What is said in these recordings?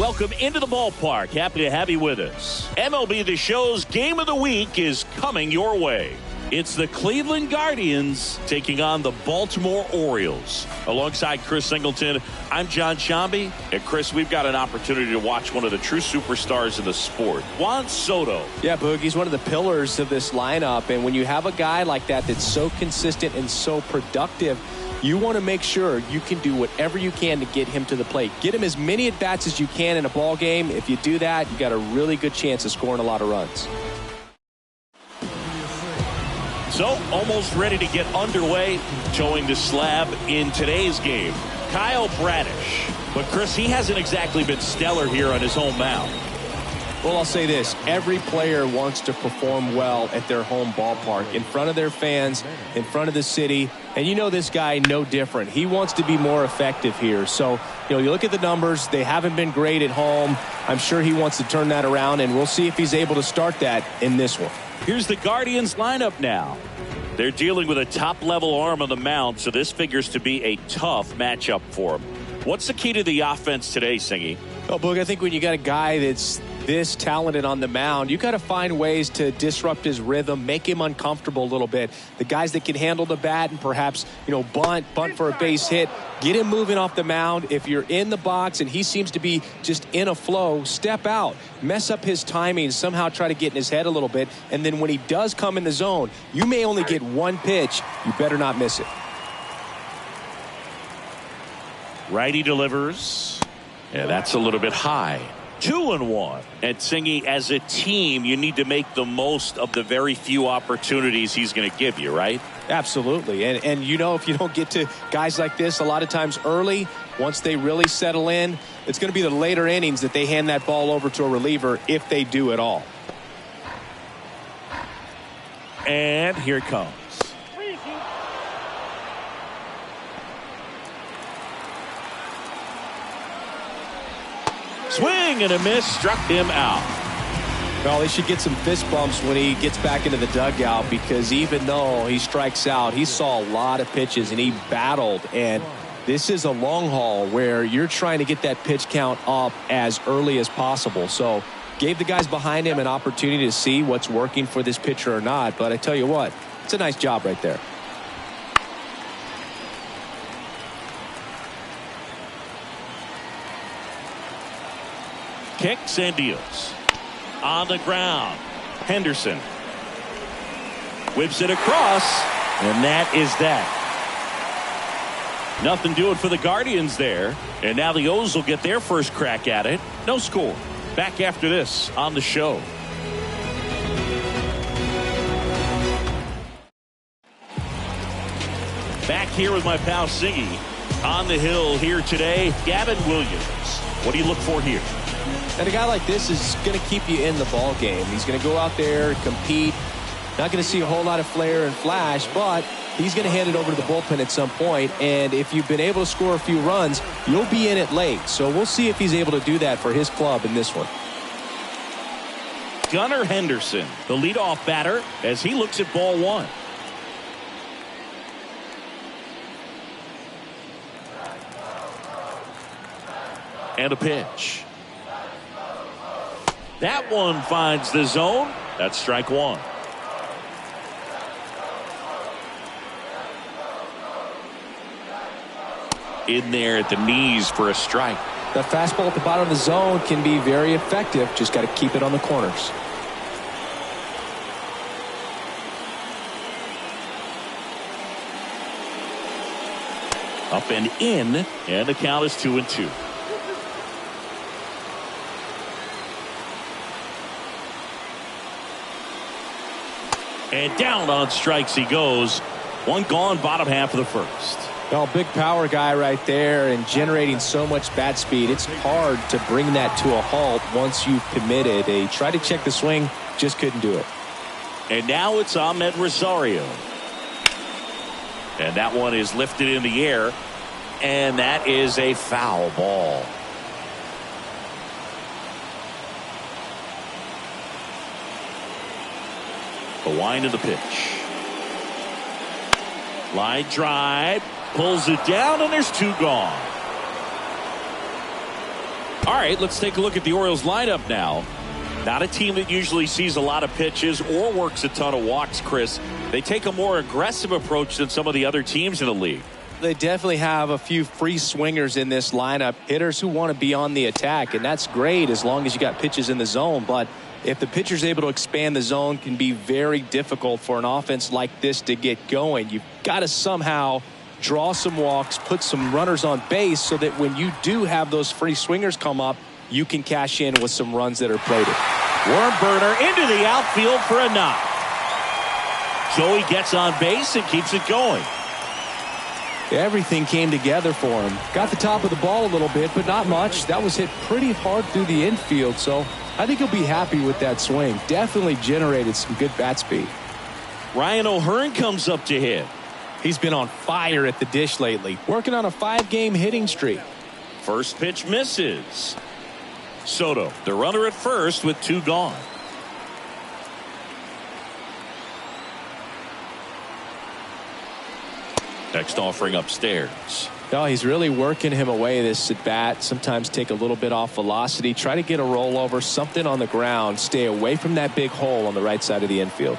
welcome into the ballpark. Happy to have you with us. MLB The Show's Game of the Week is coming your way. It's the Cleveland Guardians taking on the Baltimore Orioles. Alongside Chris Singleton, I'm John Shambi. And Chris, we've got an opportunity to watch one of the true superstars in the sport, Juan Soto. Yeah, Boog, he's one of the pillars of this lineup. And when you have a guy like that that's so consistent and so productive, you want to make sure you can do whatever you can to get him to the plate. Get him as many at-bats as you can in a ball game. If you do that, you got a really good chance of scoring a lot of runs. So, almost ready to get underway, towing the slab in today's game, Kyle Bradish. But Chris, he hasn't exactly been stellar here on his home mound. Well, I'll say this. Every player wants to perform well at their home ballpark, in front of their fans, in front of the city. And you know this guy no different. He wants to be more effective here. So, you look at the numbers. They haven't been great at home. I'm sure he wants to turn that around, and we'll see if he's able to start that in this one. Here's the Guardians lineup now. They're dealing with a top-level arm on the mound, so this figures to be a tough matchup for him. What's the key to the offense today, Singy? Well, Boog, I think when you got a guy that's this talented on the mound, you got to find ways to disrupt his rhythm, make him uncomfortable a little bit. The guys that can handle the bat and perhaps, bunt for a base hit, get him moving off the mound. If you're in the box and he seems to be just in a flow, step out, mess up his timing, somehow try to get in his head a little bit. And then when he does come in the zone, you may only get one pitch. You better not miss it. Righty delivers. Yeah, that's a little bit high. 2-1. And Singy, as a team, you need to make the most of the very few opportunities he's going to give you, right? Absolutely. And if you don't get to guys like this a lot of times early, once they really settle in, it's going to be the later innings that they hand that ball over to a reliever if they do at all. And here it comes. Swing and a miss, struck him out. Well, he should get some fist bumps when he gets back into the dugout, because even though he strikes out, he saw a lot of pitches and he battled. And this is a long haul where you're trying to get that pitch count up as early as possible. So gave the guys behind him an opportunity to see what's working for this pitcher or not. But I tell you what, it's a nice job right there. Kicks and deals. On the ground. Henderson whips it across, and that is that. Nothing doing for the Guardians there. And now the O's will get their first crack at it. No score. Back after this on the show. Back here with my pal Singy. On the hill here today, Gavin Williams. What do you look for here? And a guy like this is going to keep you in the ball game. He's going to go out there, compete. Not going to see a whole lot of flair and flash, but he's going to hand it over to the bullpen at some point. And if you've been able to score a few runs, you'll be in it late. So we'll see if he's able to do that for his club in this one. Gunnar Henderson, the leadoff batter, as he looks at ball one. And a pitch. That one finds the zone. That's strike one. In there at the knees for a strike. The fastball at the bottom of the zone can be very effective. Just got to keep it on the corners. Up and in, and the count is 2-2. And down on strikes he goes. One gone, bottom half of the first. Well, big power guy right there and generating so much bat speed. It's hard to bring that to a halt once you've committed. He tried to check the swing, just couldn't do it. And now it's Ahmed Rosario. And that one is lifted in the air. And that is a foul ball. The wind of the pitch. Line drive. Pulls it down, and there's two gone. All right, let's take a look at the Orioles lineup now. Not a team that usually sees a lot of pitches or works a ton of walks, Chris. They take a more aggressive approach than some of the other teams in the league. They definitely have a few free swingers in this lineup, hitters who want to be on the attack, and that's great as long as you got pitches in the zone. But if the pitcher's able to expand the zone, can be very difficult for an offense like this to get going. You've got to somehow draw some walks, put some runners on base so that when you do have those free swingers come up, you can cash in with some runs that are plated. Worm burner into the outfield for a knock. Joey gets on base and keeps it going. Everything came together for him. Got the top of the ball a little bit, but not much. That was hit pretty hard through the infield, so I think he'll be happy with that swing. Definitely generated some good bat speed. Ryan O'Hearn comes up to hit. He's been on fire at the dish lately, working on a 5-game hitting streak. First pitch misses. Soto, the runner at first with 2 gone. Next offering upstairs. No, he's really working him away this at bat. Sometimes take a little bit off velocity. Try to get a rollover, something on the ground. Stay away from that big hole on the right side of the infield.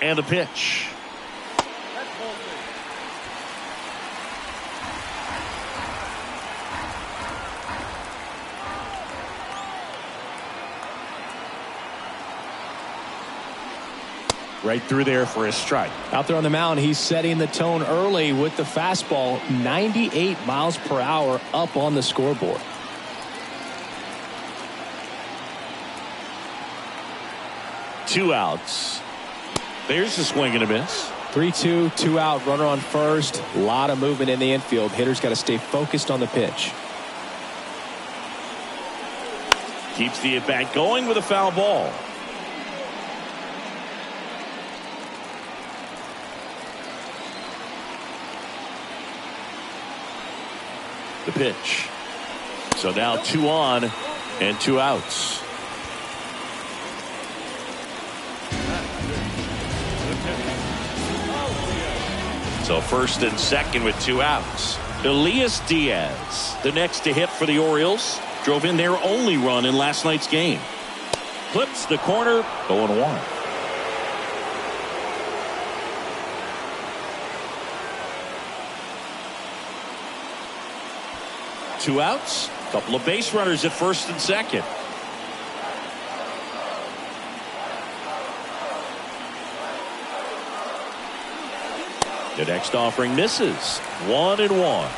And a pitch. Right through there for a strike. Out there on the mound, he's setting the tone early with the fastball. 98 miles per hour up on the scoreboard. Two outs. There's a swing and a miss. 3-2, 2 out, runner on first. A lot of movement in the infield. Hitter's got to stay focused on the pitch. Keeps the at-bat going with a foul ball. The pitch. So now 2 on and 2 outs. So first and second with 2 outs. Elias Diaz, the next to hit for the Orioles, drove in their only run in last night's game. Clips the corner, 0-1. Two outs, couple of base runners at first and second. The next offering misses. 1-1.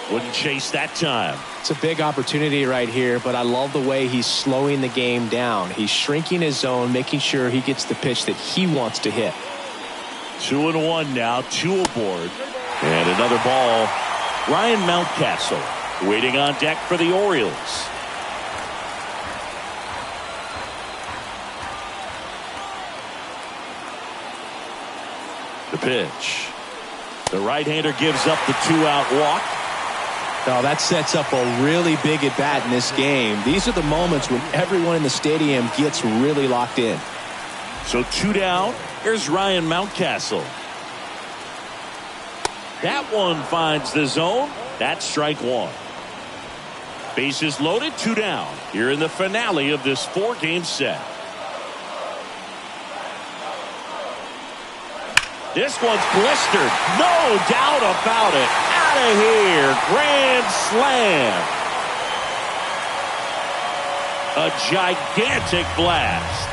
Wouldn't chase that time. It's a big opportunity right here, but I love the way he's slowing the game down. He's shrinking his zone, making sure he gets the pitch that he wants to hit. 2-1 now, 2 aboard. And another ball. Ryan Mountcastle waiting on deck for the Orioles. The pitch. The right-hander gives up the 2-out walk. No, that sets up a really big at bat in this game. These are the moments when everyone in the stadium gets really locked in. So 2 down. Here's Ryan Mountcastle. That one finds the zone. That's strike 1. Bases loaded, 2 down. Here in the finale of this 4-game set. This one's blistered. No doubt about it. Out of here. Grand slam. A gigantic blast.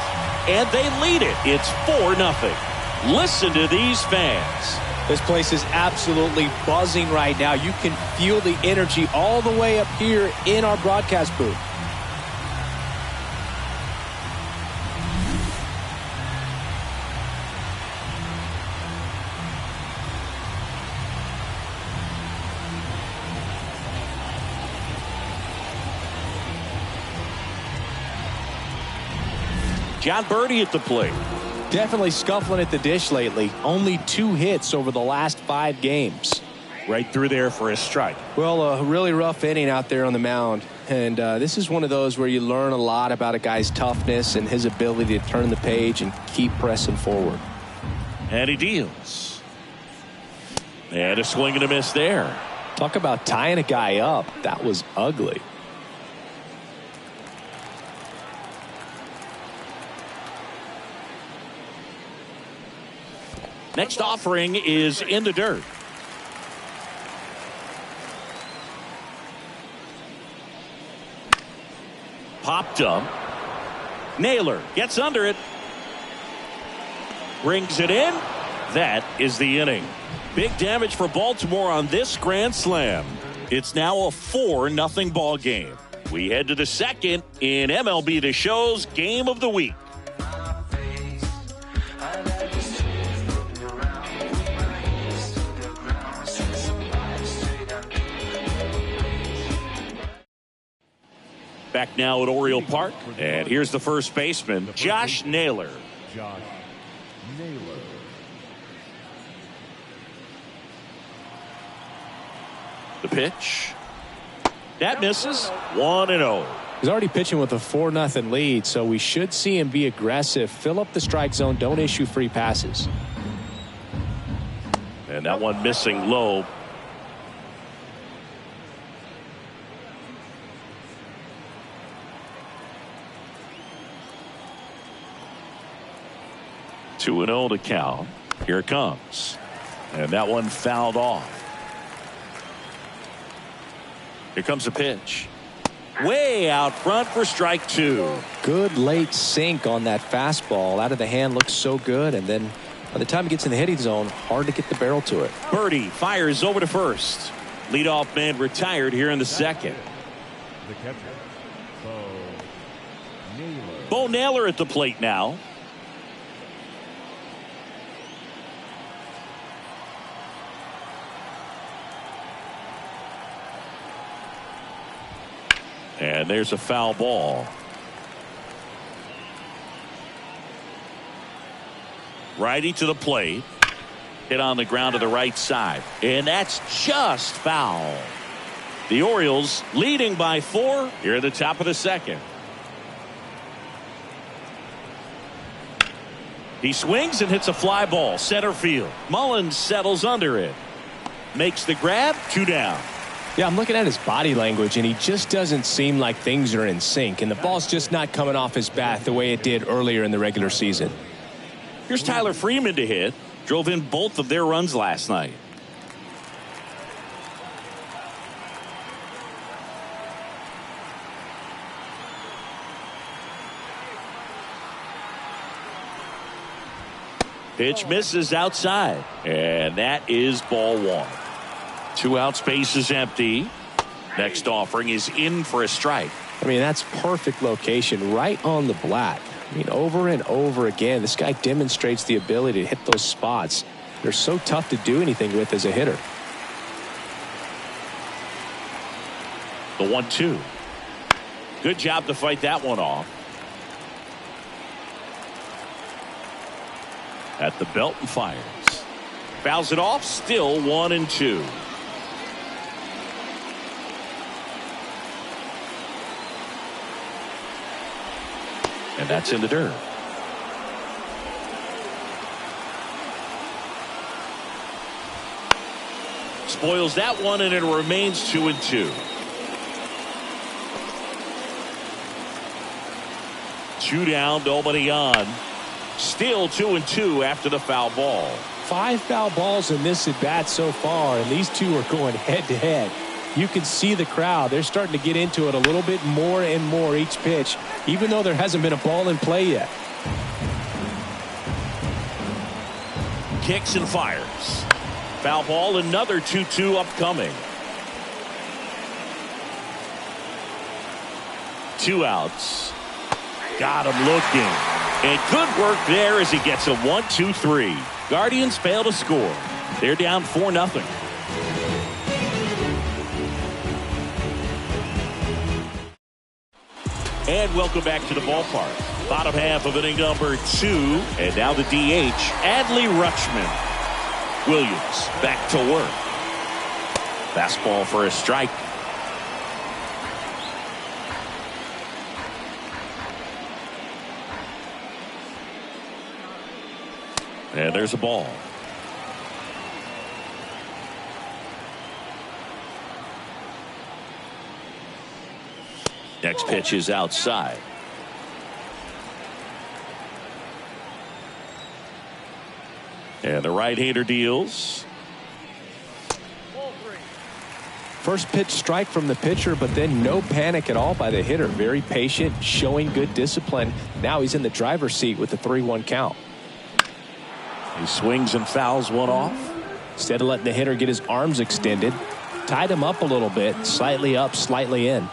And they lead it. It's 4-0. Listen to these fans. This place is absolutely buzzing right now. You can feel the energy all the way up here in our broadcast booth. John Birdie at the plate. Definitely scuffling at the dish lately. Only 2 hits over the last 5 games. Right through there for a strike. Well, a really rough inning out there on the mound. And this is one of those where you learn a lot about a guy's toughness and his ability to turn the page and keep pressing forward. And he deals. And a swing and a miss there. Talk about tying a guy up. That was ugly. Next offering is in the dirt. Popped up. Naylor gets under it. Brings it in. That is the inning. Big damage for Baltimore on this grand slam. It's now a 4-0 ball game. We head to the second in MLB The Show's Game of the Week. Back now at Oriole Park, and here's the first baseman, Josh Naylor. Josh Naylor. The pitch. That misses. 1-0. He's already pitching with a 4-0 lead, so we should see him be aggressive, fill up the strike zone, don't issue free passes. And that one missing low. Two and 0 to count. Here it comes. And that one fouled off. Here comes a pitch. Way out front for strike two. Good late sink on that fastball. Out of the hand looks so good, and then by the time it gets in the hitting zone, hard to get the barrel to it. Birdie fires over to first. Leadoff man retired here in the second. The catcher, Bo Naylor. Bo Naylor at the plate now. And there's a foul ball. Righty to the plate. Hit on the ground to the right side. And that's just foul. The Orioles leading by 4 here at the top of the second. He swings and hits a fly ball center field. Mullins settles under it. Makes the grab. 2 down. Yeah, I'm looking at his body language, and he just doesn't seem like things are in sync, and the ball's just not coming off his bat the way it did earlier in the regular season. Here's Tyler Freeman to hit. Drove in both of their runs last night. Pitch misses outside, and that is ball 1. 2 outs, base is empty. Next offering is in for a strike. I mean, that's perfect location right on the black. I mean, over and over again, this guy demonstrates the ability to hit those spots. They're so tough to do anything with as a hitter. The 1-2. Good job to fight that one off. At the belt and fires. Fouls it off, still 1-2. And that's in the dirt. Spoils that one, and it remains 2-2. 2 down, nobody on. Still 2-2 after the foul ball. 5 foul balls in this at bat so far, and these two are going head to head. You can see the crowd. They're starting to get into it a little bit more and more each pitch, even though there hasn't been a ball in play yet. Kicks and fires. Foul ball, another 2-2 upcoming. 2 outs. Got him looking. And good work there as he gets a 1-2-3. Guardians fail to score. They're down 4-0. And welcome back to the ballpark. Bottom half of inning number 2. And now the DH, Adley Rutschman. Williams back to work. Fastball for a strike. And there's a ball. Next pitch is outside. And the right-hander deals. First pitch strike from the pitcher, but then no panic at all by the hitter. Very patient, showing good discipline. Now he's in the driver's seat with the 3-1 count. He swings and fouls one off. Instead of letting the hitter get his arms extended, tied him up a little bit, slightly up, slightly in.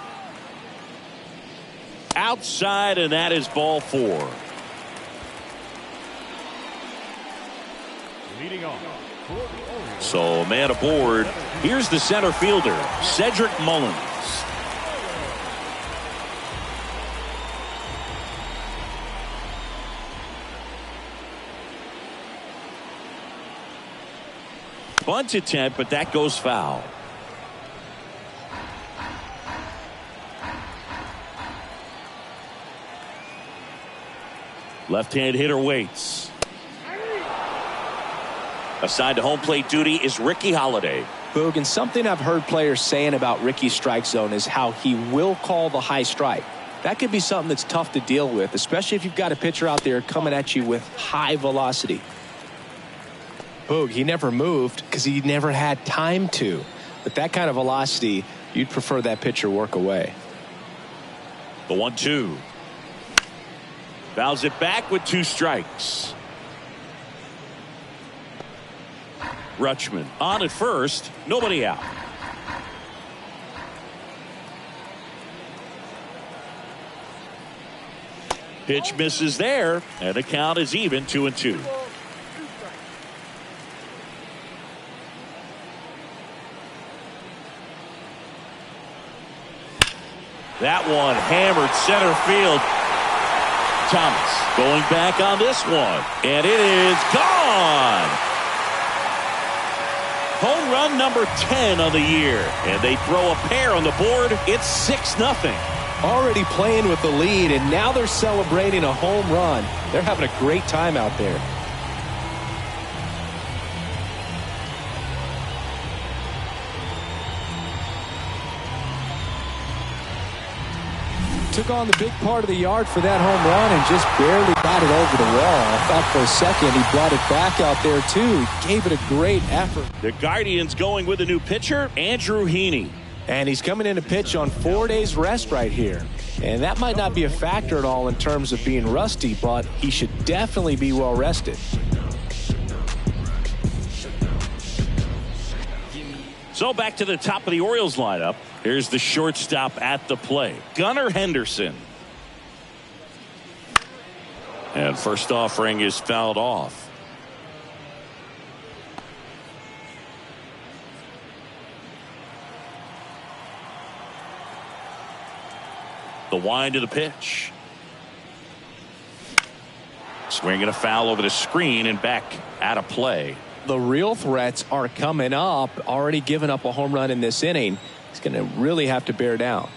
Outside, and that is ball 4. Leading off for the Orioles. So a man aboard. Here's the center fielder, Cedric Mullins. Bunt attempt, but that goes foul. Left-hand hitter waits. Assigned to home plate duty is Ricky Holiday. Boog, and something I've heard players saying about Ricky's strike zone is how he will call the high strike. That could be something that's tough to deal with, especially if you've got a pitcher out there coming at you with high velocity. Boog, he never moved because he never had time to. But that kind of velocity, you'd prefer that pitcher work away. The 1-2. Fouls it back with 2 strikes. Rutschman on at first, nobody out. Pitch misses there, and the count is even 2-2. That one hammered center field. Thomas going back on this one, and it is gone. Home run number 10 on the year, and they throw a pair on the board. It's 6-0. Already playing with the lead, and now they're celebrating a home run. They're having a great time out there. Took on the big part of the yard for that home run and just barely got it over the wall. I thought for a second he brought it back out there too. He gave it a great effort. The Guardians going with a new pitcher, Andrew Heaney. And he's coming in to pitch on 4 days rest right here. And that might not be a factor at all in terms of being rusty, but he should definitely be well rested. So back to the top of the Orioles lineup. Here's the shortstop at the plate, Gunnar Henderson. And first offering is fouled off. The wind of the pitch. Swinging a foul over the screen and back out of play. The real threats are coming up. Already given up a home run in this inning. He's going to really have to bear down.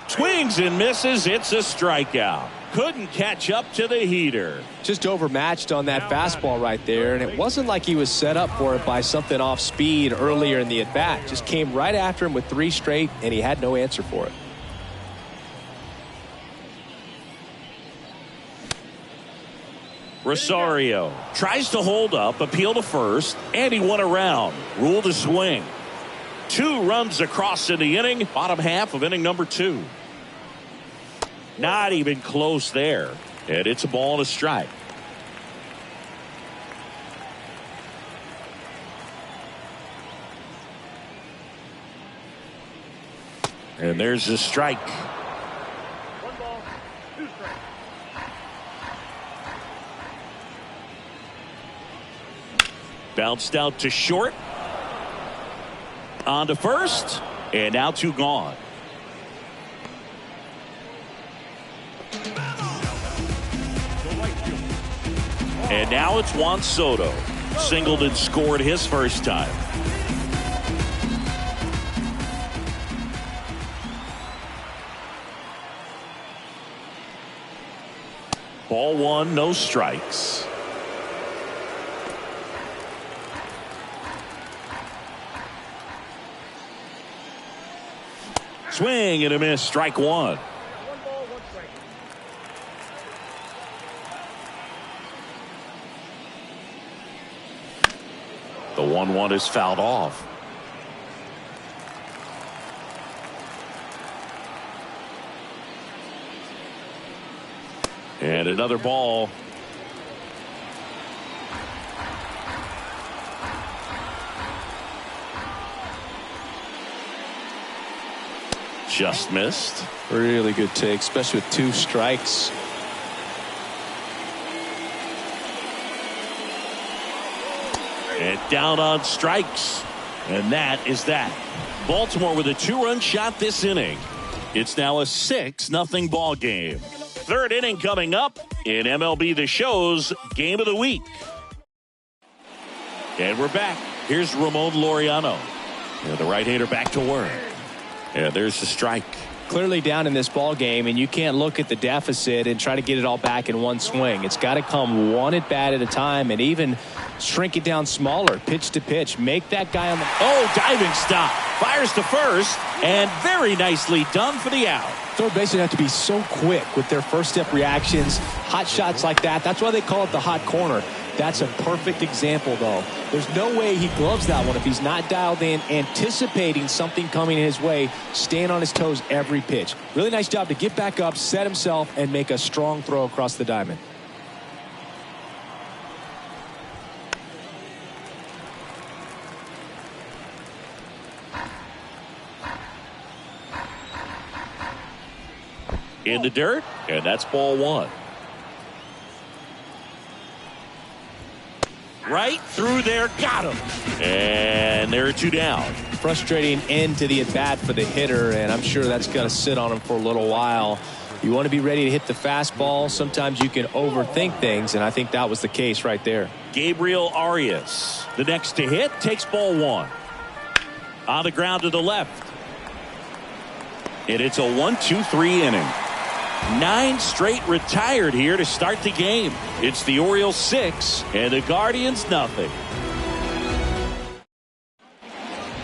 Swings and misses. It's a strikeout. Couldn't catch up to the heater. Just overmatched on that fastball right there, and it wasn't like he was set up for it by something off speed earlier in the at-bat. Just came right after him with 3 straight, and he had no answer for it. Rosario tries to hold up, appeal to first, and he won around. Ruled a swing. 2 runs across in the inning, bottom half of inning number 2. Not even close there, and it's a ball and a strike. And there's the strike. 1 ball, 2 strikes. Bounced out to short. On to first. And now 2 gone. And now it's Juan Soto. Singled and scored his first time. Ball one, no strikes. Swing and a miss, strike one. 1 ball, 1 strike. The 1-1 is fouled off. And another ball. Just missed. Really good take, especially with 2 strikes. And down on strikes. And that is that. Baltimore with a 2-run shot this inning. It's now a 6-0 ball game. Third inning coming up in MLB The Show's Game of the Week. And we're back. Here's Ramon Laureano. And the right-hander back to work. And there's the strike. Clearly down in this ball game, and you can't look at the deficit and try to get it all back in one swing. It's got to come one at bat at a time, and even shrink it down smaller, pitch to pitch. Make that guy on the... Oh, diving stop. Fires to first, and very nicely done for the out. Third basemen have to be so quick with their first step reactions. Hot shots like that. That's why they call it the hot corner. That's a perfect example, though. There's no way he gloves that one if he's not dialed in, anticipating something coming his way, staying on his toes every pitch. Really nice job to get back up, set himself, and make a strong throw across the diamond. In the dirt, and that's ball one. Right through there, got him. And there are 2 down. Frustrating end to the at-bat for the hitter, and I'm sure that's going to sit on him for a little while. You want to be ready to hit the fastball. Sometimes you can overthink things, and I think that was the case right there. Gabriel Arias, the next to hit, takes ball one. On the ground to the left. And it's a 1-2-3 inning. 9 straight retired here to start the game. It's the Orioles 6 and the Guardians nothing.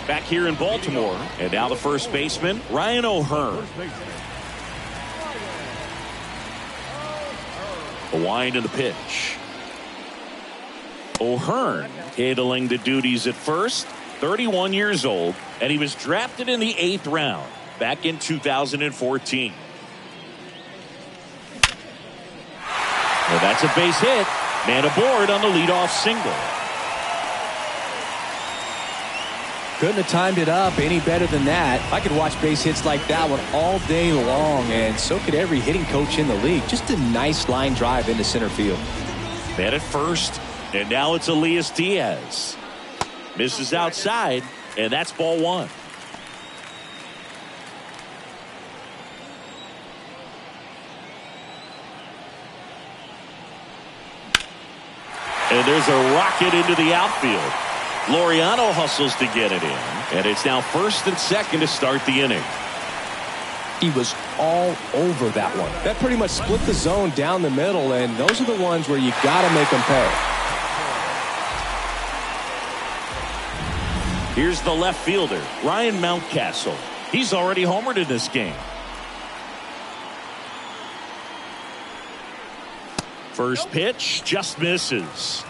Back here in Baltimore, and now the first baseman, Ryan O'Hearn. The wind of the pitch. O'Hearn handling the duties at first, 31 years old, and he was drafted in the 8th round back in 2014. Well, that's a base hit. Man aboard on the leadoff single. Couldn't have timed it up any better than that. I could watch base hits like that one all day long, and so could every hitting coach in the league. Just a nice line drive into center field. Man at first, and now it's Elias Diaz. Misses outside, and that's ball one. And there's a rocket into the outfield. Laureano hustles to get it in, and it's now first and second to start the inning. He was all over that one. That pretty much split the zone down the middle, and those are the ones where you got to make them pay. Here's the left fielder, Ryan Mountcastle. He's already homered in this game. First pitch just misses.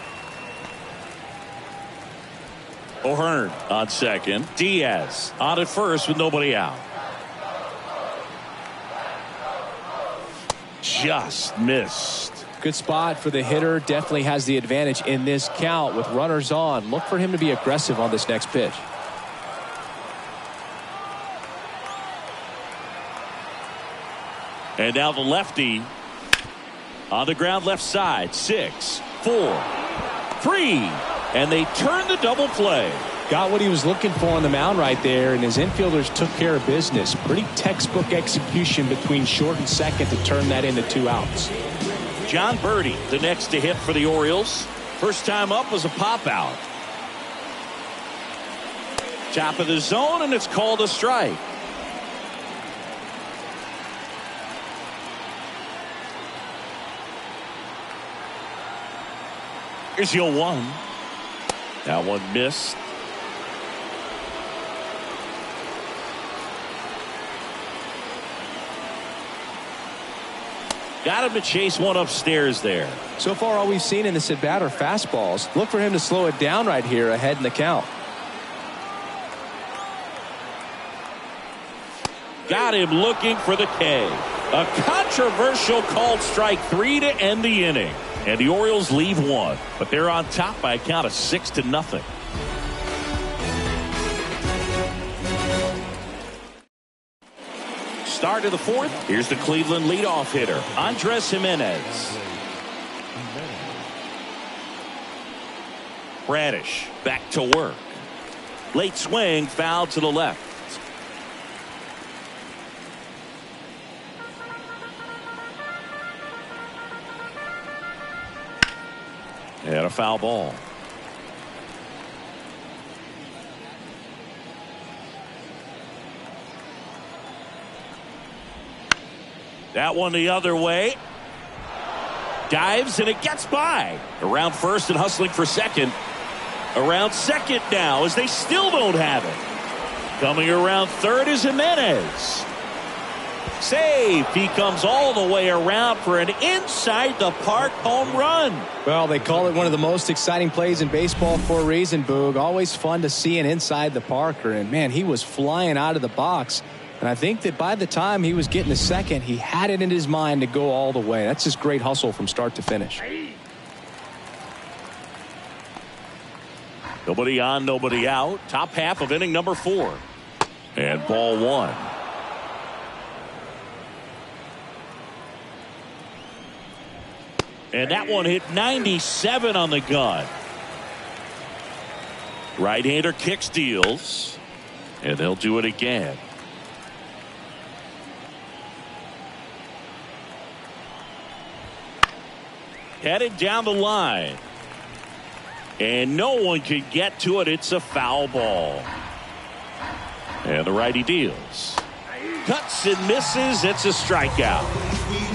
O'Hearn on second. Diaz on at first with nobody out. Just missed. Good spot for the hitter. Definitely has the advantage in this count with runners on. Look for him to be aggressive on this next pitch. And now the lefty on the ground left side. 6, 4, 3, and they turn the double play. Got what he was looking for on the mound right there, and his infielders took care of business. Pretty textbook execution between short and second to turn that into 2 outs. John Birdie, the next to hit for the Orioles. First time up was a pop out. Top of the zone, and it's called a strike. Here's your 1. That one missed. Got him to chase one upstairs there. So far, all we've seen in this at bat are fastballs. Look for him to slow it down right here ahead in the count. Got him looking for the K. A controversial called strike 3 to end the inning. And the Orioles leave 1. But they're on top by a count of 6-0. Start of the 4th. Here's the Cleveland leadoff hitter, Andres Jimenez. Bradish back to work. Late swing, foul to the left. And a foul ball. That one the other way. Dives and it gets by. Around first and hustling for second. Around second now as they still don't have it. Coming around third is Jimenez. Save. He comes all the way around for an inside the park home run. Well, they call it one of the most exciting plays in baseball for a reason, Boog. Always fun to see an inside the parker. And man, he was flying out of the box. And I think that by the time he was getting to second, he had it in his mind to go all the way. That's just great hustle from start to finish. Nobody on, nobody out. Top half of inning number 4. And ball 1. And that one hit 97 on the gun. Right-hander kick steals. And they'll do it again. Headed down the line. And no one can get to it. It's a foul ball. And the righty deals. Cuts and misses. It's a strikeout.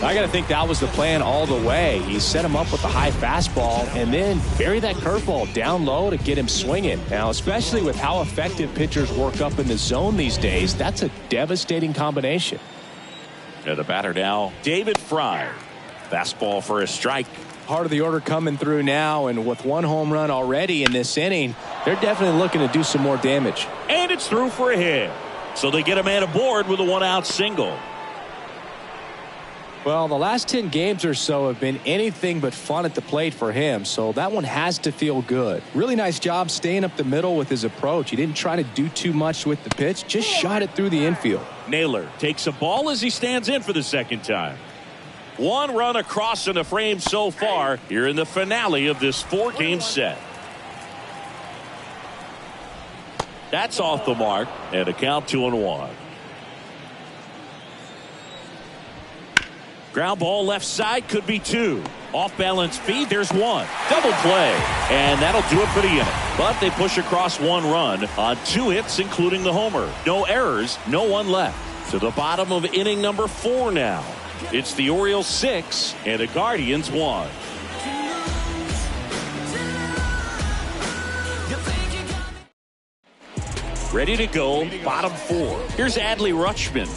I got to think that was the plan all the way. He set him up with the high fastball and then bury that curveball down low to get him swinging. Now, especially with how effective pitchers work up in the zone these days, that's a devastating combination. And the batter now, David Fry. Fastball for a strike. Part of the order coming through now, and with 1 home run already in this inning, they're definitely looking to do some more damage. And it's through for a hit. So they get a man aboard with a 1-out single. Well, the last 10 games or so have been anything but fun at the plate for him, so that one has to feel good. Really nice job staying up the middle with his approach. He didn't try to do too much with the pitch, just shot it through the infield. Naylor takes a ball as he stands in for the second time. 1 run across in the frame so far here in the finale of this 4-game set. That's off the mark, and a count 2-1. Ground ball left side, could be 2. Off balance feed, there's 1. Double play, and that'll do it for the inning. But they push across 1 run on 2 hits, including the homer. No errors, no one left. To the bottom of inning number 4 now. It's the Orioles 6 and the Guardians 1. Ready to go, bottom 4. Here's Adley Rutschman.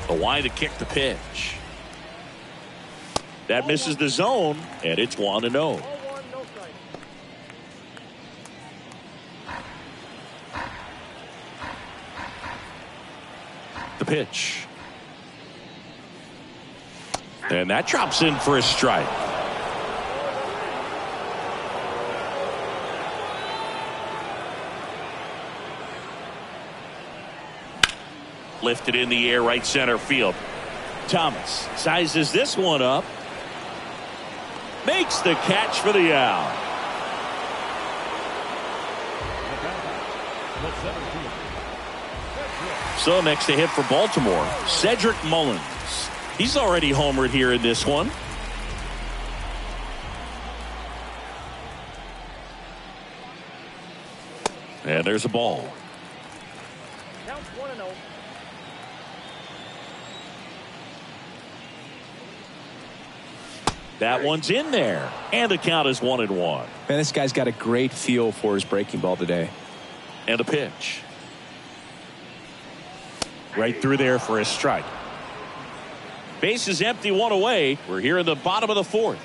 The line to kick the pitch. That misses the zone, and it's 1-0. The pitch. And that drops in for a strike. Lifted in the air, right center field. Thomas sizes this one up. Makes the catch for the out. So next to hit for Baltimore, Cedric Mullins. He's already homered here in this one. And there's a ball. Counts 1-0. That one's in there. And the count is 1-1. Man, this guy's got a great feel for his breaking ball today. And a pitch. Right through there for a strike. Base is empty, one away. We're here in the bottom of the fourth.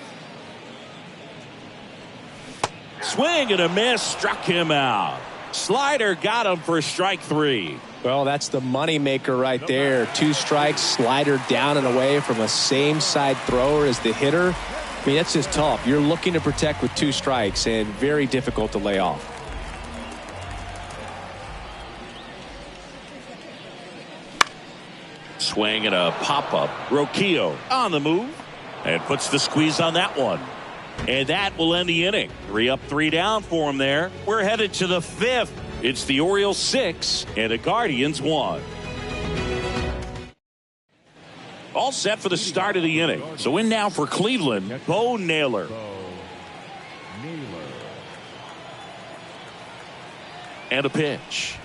Swing and a miss, struck him out. Slider got him for strike 3. Well, that's the money maker right there. 2 strikes, slider down and away from a same side thrower as the hitter. I mean, that's just tough. You're looking to protect with 2 strikes and very difficult to lay off. Swing and a pop-up. Roquillo on the move and puts the squeeze on that one. And that will end the inning. 3 up, 3 down for him there. We're headed to the 5th. It's the Orioles 6 and the Guardians 1. All set for the start of the inning. So in now for Cleveland, Bo Naylor. And a pitch.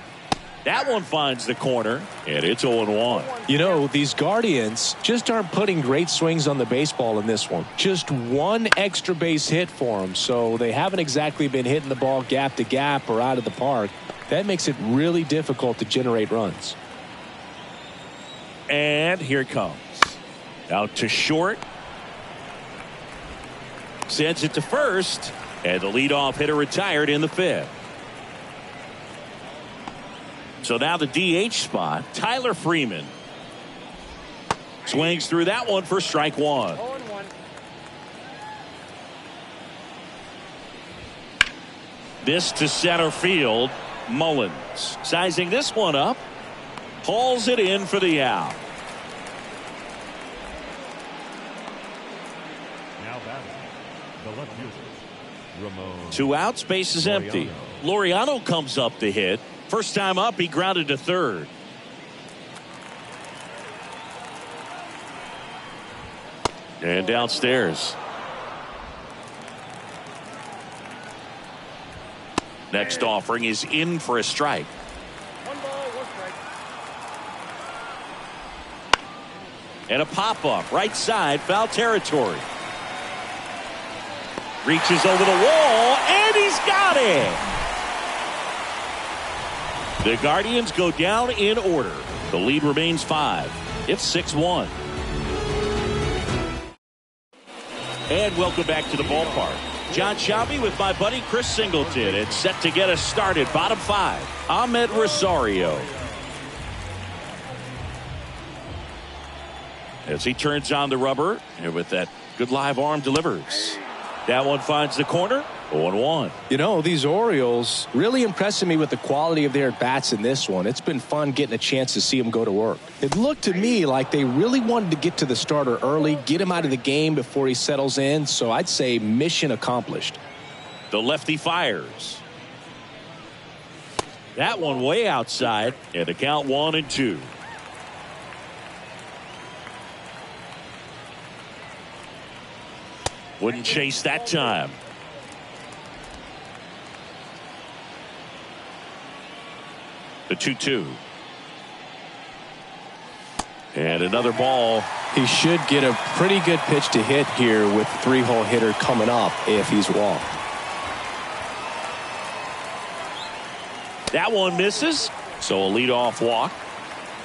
That one finds the corner, and it's 0-1. You know, these Guardians just aren't putting great swings on the baseball in this one. Just 1 extra base hit for them, so they haven't exactly been hitting the ball gap to gap or out of the park. That makes it really difficult to generate runs. And here it comes. Out to short. Sends it to first, and the leadoff hitter retired in the 5th. So now the DH spot, Tyler Freeman. Swings through that one for strike 1. 0-1. This to center field. Mullins sizing this one up. Hauls it in for the out. Now batting, the left fielder, Ramon. 2 outs, base is empty. Laureano comes up to hit. First time up, he grounded to third. And downstairs. Next offering is in for a strike. 1 ball, 1 strike. And a pop-up, right side, foul territory. Reaches over the wall, and he's got it! The Guardians go down in order. The lead remains 5. It's 6-1. And welcome back to the ballpark. John Shelby with my buddy Chris Singleton. It's set to get us started. Bottom 5. Ahmed Rosario. As he turns on the rubber, and with that good live arm delivers. That one finds the corner. 0-1. You know, these Orioles really impressing me with the quality of their at-bats in this one. It's been fun getting a chance to see them go to work. It looked to me like they really wanted to get to the starter early, get him out of the game before he settles in. So I'd say mission accomplished. The lefty fires. That one way outside, and the count 1-2. Wouldn't chase that time. The 2-2. And another ball. He should get a pretty good pitch to hit here with the 3-hole hitter coming up if he's walked. That one misses. So a leadoff walk.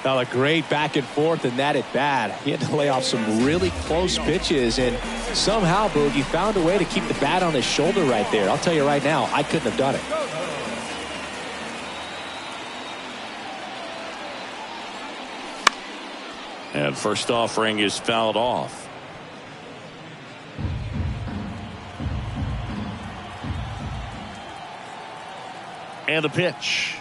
Now a great back and forth in that at bat. He had to lay off some really close pitches, and somehow Boogie found a way to keep the bat on his shoulder right there. I'll tell you right now, I couldn't have done it. And first offering is fouled off. And the pitch.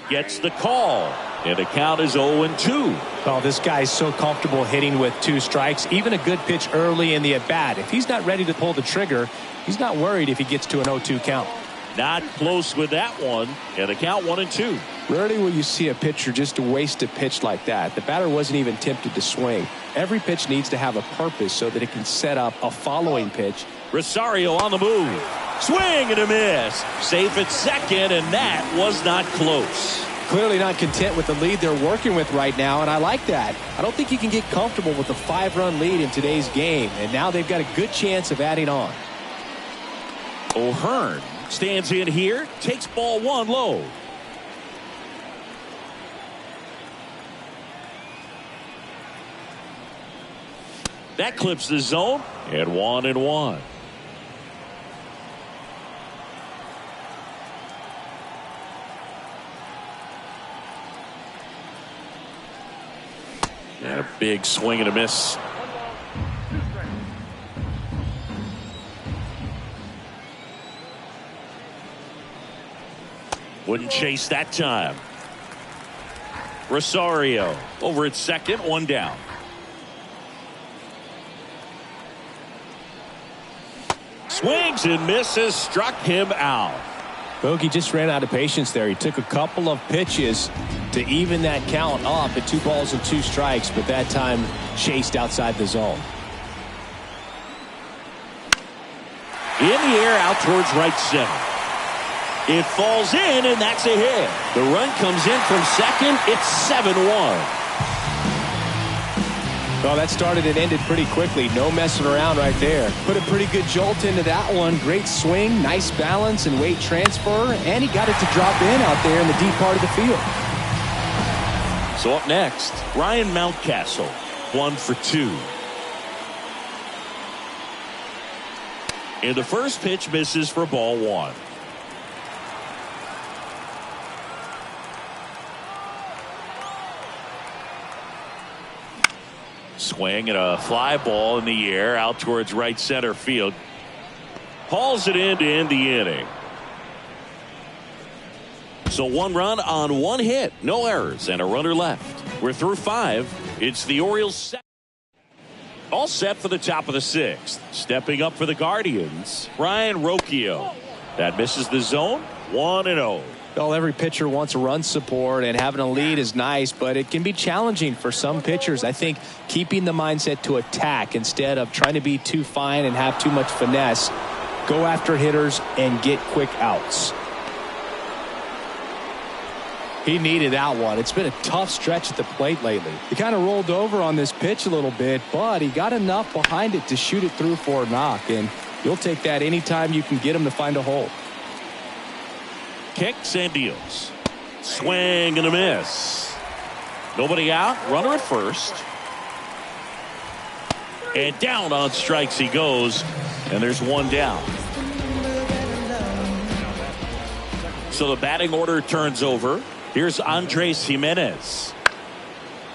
Gets the call. And the count is 0-2. Oh, this guy's so comfortable hitting with 2 strikes. Even a good pitch early in the at-bat. If he's not ready to pull the trigger, he's not worried if he gets to an 0-2 count. Not close with that one. And the count 1-2. Rarely will you see a pitcher just waste a pitch like that. The batter wasn't even tempted to swing. Every pitch needs to have a purpose so that it can set up a following pitch. Rosario on the move. Swing and a miss. Safe at second, and that was not close. Clearly not content with the lead they're working with right now, and I like that. I don't think you can get comfortable with a 5-run lead in today's game, and now they've got a good chance of adding on. O'Hearn stands in here, takes ball 1 low. That clips the zone, and 1-1. And a big swing and a miss. Wouldn't chase that time. Rosario over at second, 1 down. Swings and misses, struck him out. Bogey just ran out of patience there. He took a couple of pitches to even that count up at 2 balls and 2 strikes, but that time chased outside the zone. In the air, out towards right center. It falls in, and that's a hit. The run comes in from second. It's 7-1. Well, that started and ended pretty quickly. No messing around right there. Put a pretty good jolt into that one. Great swing, nice balance and weight transfer, and he got it to drop in out there in the deep part of the field. So up next, Ryan Mountcastle, 1 for 2. And the first pitch misses for ball 1. Swing and a fly ball in the air out towards right center field. Hauls it in to end the inning. So 1 run on 1 hit, no errors, and a runner left. We're through 5. It's the Orioles all set for the top of the 6th. Stepping up for the Guardians, Ryan Rocchio. That misses the zone, 1-0. Well, every pitcher wants run support, and having a lead is nice, but it can be challenging for some pitchers. I think keeping the mindset to attack instead of trying to be too fine and have too much finesse. Go after hitters and get quick outs. He needed that one. It's been a tough stretch at the plate lately. He kind of rolled over on this pitch a little bit, but he got enough behind it to shoot it through for a knock, and you'll take that anytime you can get him to find a hole. Kicks and deals. Swing and a miss. Nobody out. Runner at first. And down on strikes he goes. And there's 1 down. So the batting order turns over. Here's Andres Jimenez.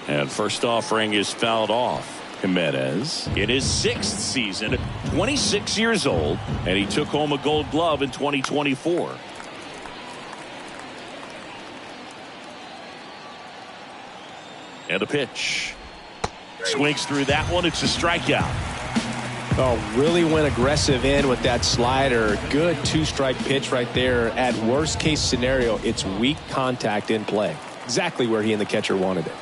And first offering is fouled off. Jimenez in his 6th season, 26 years old. And he took home a Gold Glove in 2024. And the pitch. Swings through that one. It's a strikeout. Oh, really went aggressive in with that slider. Good 2-strike pitch right there. At worst case scenario, it's weak contact in play. Exactly where he and the catcher wanted it.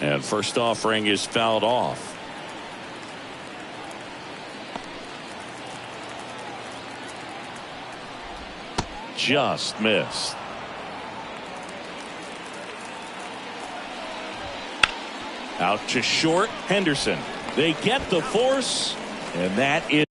And first offering is fouled off. Just missed. Out to short, Henderson. They get the force, and that is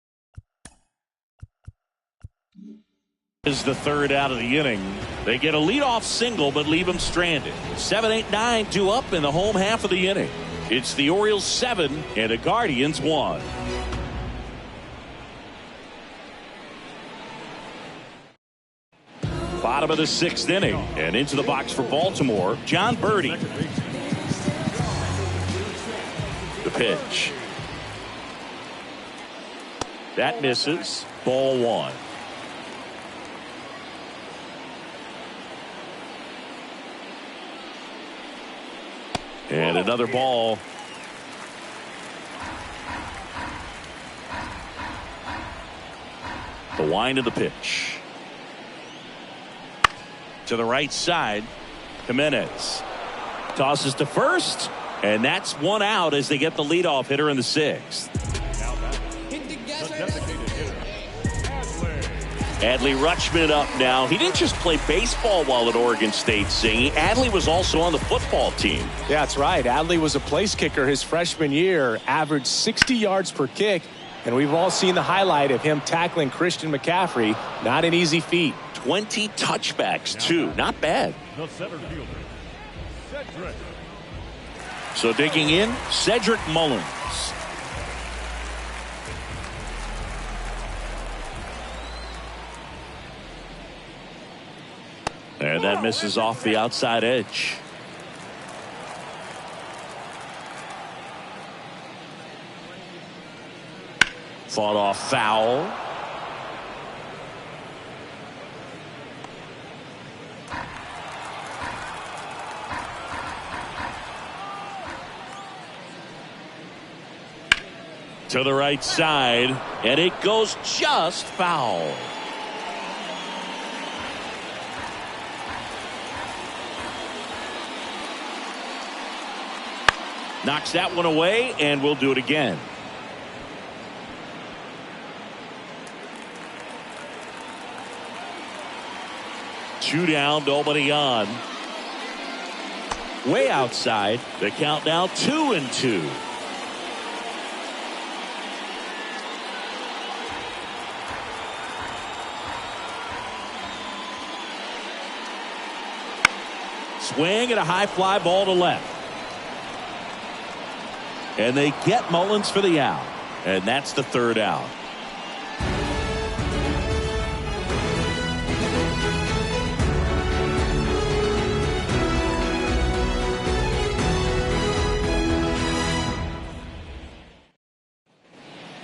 the 3rd out of the inning. They get a leadoff single, but leave him stranded. 7, 8, 9 due up in the home half of the inning. It's the Orioles 7 and the Guardians 1. Bottom of the 6th inning, and into the box for Baltimore, John Birdie. The pitch. That misses. Ball 1. And another ball. The wind of the pitch. To the right side. Jimenez tosses to first. And that's 1 out as they get the leadoff hitter in the 6th. Adley Rutschman up now. He didn't just play baseball while at Oregon State, Singy. Adley was also on the football team. Yeah, that's right. Adley was a place kicker his freshman year, averaged 60 yards per kick, and we've all seen the highlight of him tackling Christian McCaffrey. Not an easy feat. 20 touchbacks, too. Not bad. The center fielder, Cedric. So digging in, Cedric Mullins. And that misses off the outside edge. Fought off foul. To the right side, and it goes just foul. Knocks that one away, and we'll do it again. Two down, nobody on. Way outside. The count now 2-2. Swing and a high fly ball to left. And they get Mullins for the out. And that's the third out.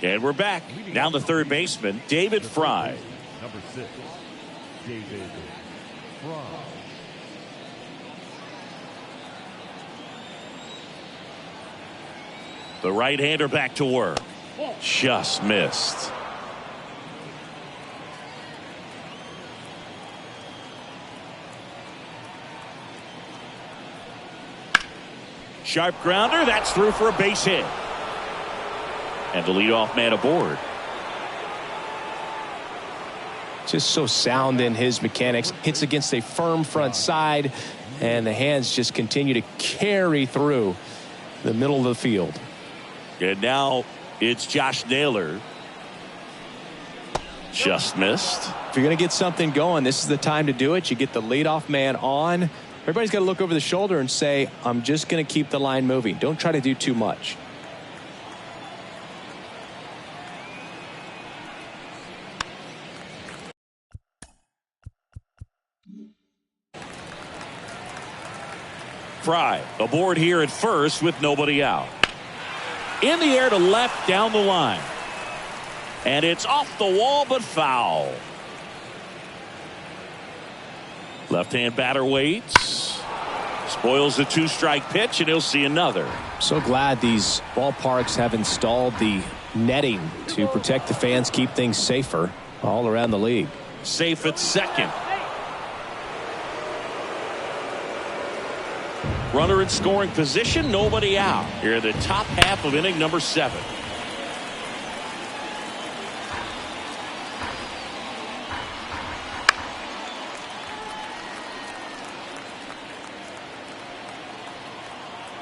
And we're back. Down the third baseman, David Fry. Number 6, David Fry. The right-hander back to work. Just missed. Sharp grounder. That's through for a base hit. And the leadoff man aboard. Just so sound in his mechanics. Hits against a firm front side, and the hands just continue to carry through the middle of the field. And now it's Josh Naylor. Just missed. If you're going to get something going, this is the time to do it. You get the leadoff man on. Everybody's got to look over the shoulder and say, I'm just going to keep the line moving. Don't try to do too much. Fry aboard here at first with nobody out. In the air to left down the line. And it's off the wall but foul. Left-hand batter waits. Spoils the two-strike pitch, and he'll see another. So glad these ballparks have installed the netting to protect the fans, keep things safer all around the league. Safe at second. Runner in scoring position, nobody out. Here in the top half of inning number 7.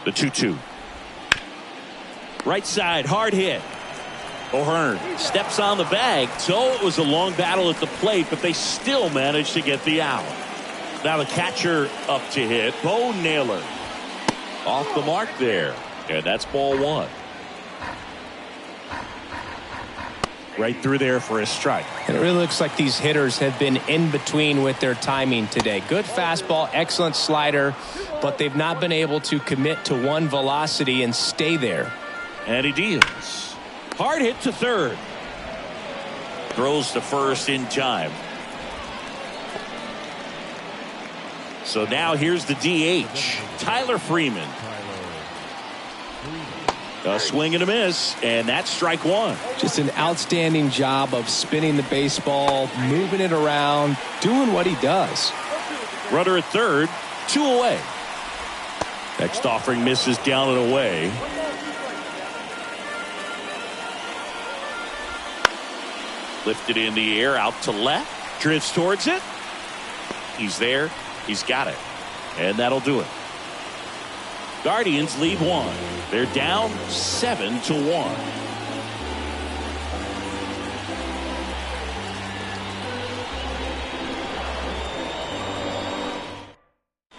The 2-2. Right side, hard hit. O'Hearn steps on the bag. So it was a long battle at the plate, but they still managed to get the out. Now the catcher up to hit. Bo Naylor. Off the mark there. And that's ball 1. Right through there for a strike. And it really looks like these hitters have been in between with their timing today. Good fastball, excellent slider, but they've not been able to commit to one velocity and stay there. And he deals. Hard hit to third. Throws to first in time. So now here's the DH, Tyler Freeman. A swing and a miss, and that's strike 1. Just an outstanding job of spinning the baseball, moving it around, doing what he does. Runner at third, 2 away. Next offering misses down and away. Lifted in the air out to left. Drifts towards it. He's there. He's got it. And that'll do it. Guardians lead 1. They're down 7-1.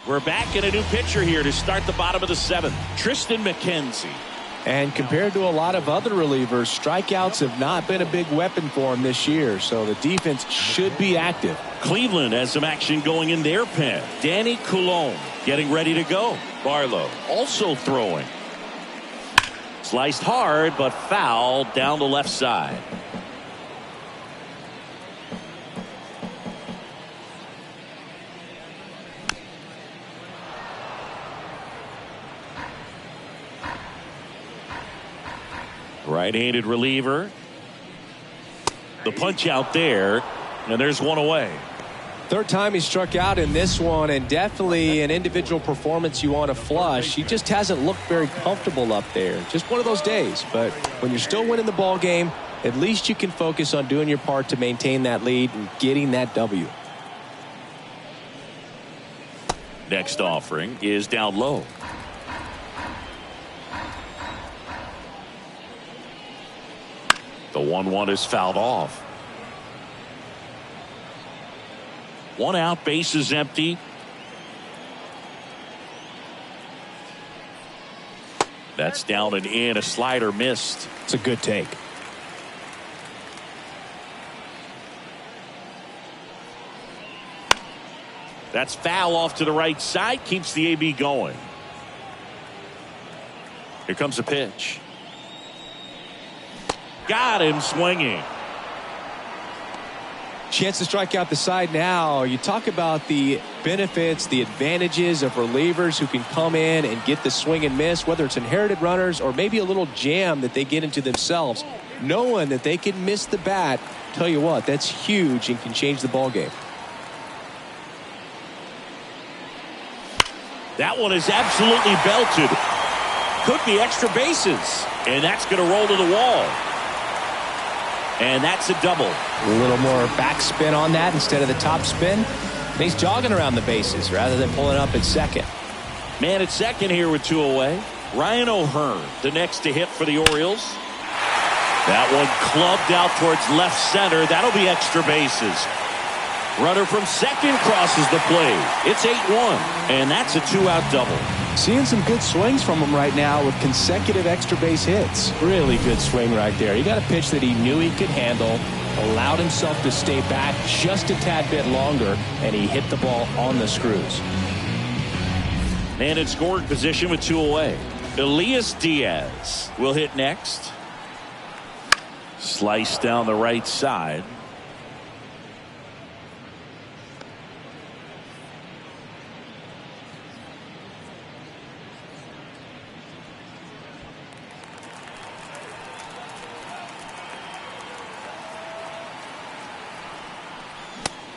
We're back in a new pitcher here to start the bottom of the 7th. Tristan McKenzie. And compared to a lot of other relievers, strikeouts have not been a big weapon for him this year, so the defense should be active. Cleveland has some action going in their pen. Danny Coulombe getting ready to go. Barlow also throwing. Sliced hard, but foul down the left side. Right-handed reliever. The punch out there, and there's one away. Third time he struck out in this one, and definitely an individual performance you want to flush. He just hasn't looked very comfortable up there. Just one of those days. But when you're still winning the ball game, at least you can focus on doing your part to maintain that lead and getting that W. Next offering is down low. The 1-1 is fouled off. 1 out, base is empty. That's down and in. A slider missed. It's a good take. That's foul off to the right side. Keeps the AB going. Here comes a pitch. Got him swinging. Chance to strike out the side now. You talk about the benefits, the advantages of relievers who can come in and get the swing and miss, whether it's inherited runners or maybe a little jam that they get into themselves. Knowing that they can miss the bat, tell you what, that's huge and can change the ball game. That one is absolutely belted. Could be extra bases. And that's going to roll to the wall. And that's a double. A little more backspin on that instead of the top spin. And he's jogging around the bases rather than pulling up at second. Man at second here with 2 away. Ryan O'Hearn, the next to hit for the Orioles. That one clubbed out towards left center. That'll be extra bases. Runner from second crosses the plate. It's 8-1, and that's a 2-out double. Seeing some good swings from him right now with consecutive extra base hits. Really good swing right there. He got a pitch that he knew he could handle, allowed himself to stay back just a tad bit longer, and he hit the ball on the screws. And in scoring position with 2 away. Elias Diaz will hit next. Slice down the right side.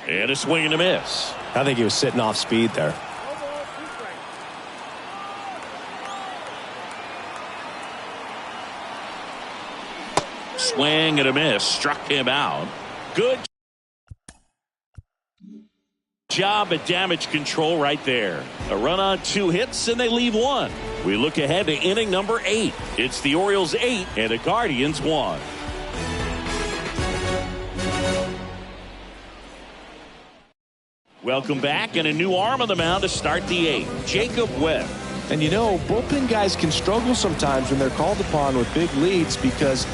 And a swing and a miss. I think he was sitting off speed there. Swing and a miss. Struck him out. Good job at damage control right there. A run on 2 hits and they leave 1. We look ahead to inning number 8. It's the Orioles 8 and the Guardians 1. Welcome back, and a new arm on the mound to start the 8th. Jacob Webb. And you know, bullpen guys can struggle sometimes when they're called upon with big leads because